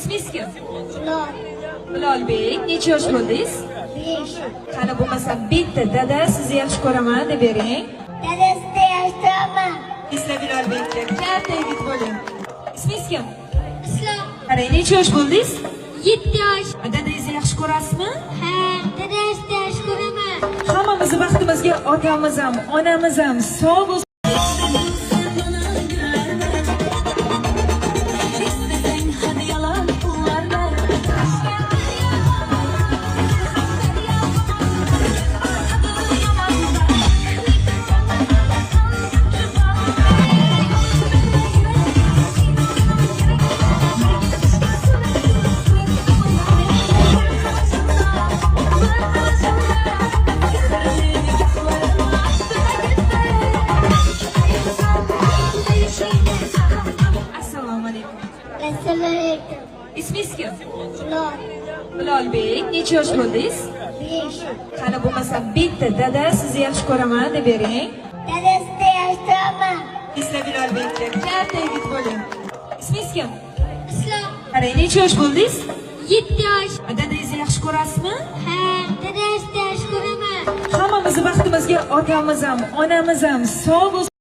İsmingiz kim? Bilal. Bilolbek, necha yosh bo'ldingiz? 5. Qani bo'lmasa bitta dada sizni yaxshi ko'raman deb bering. Dadasida yashtiraman. Isla Bilolbekka katta yigit bo'ling. İsmingiz kim? Islom. Qarang, necha yosh bo'ldingiz? 7 yosh. Dadangizni yaxshi ko'rasizmi? Ha, dadasida yaxshi ko'raman. Hammamiz baxtimizga otamiz ham, onamiz ham sog' bo'lsin. Assalomu alaykum. Assalomu alaykum. İsmingiz kim? Bilal. Bilolbek, necha yosh bo'ldingiz? 5. Qani bo'lmasa bitta dada sizni yaxshi ko'raman deb bering. Dadasida yashtiraman. Isla Bilolbekka katta yigit bo'ling. İsmingiz kim? Islom. Qarang, necha yosh bo'ldingiz? 7 yosh. Dadangizni yaxshi ko'rasizmi? Ha, dadasida yaxshi ko'raman. Hammamiz baxtimizga otamiz ham, onamiz ham sog' bo'lsin.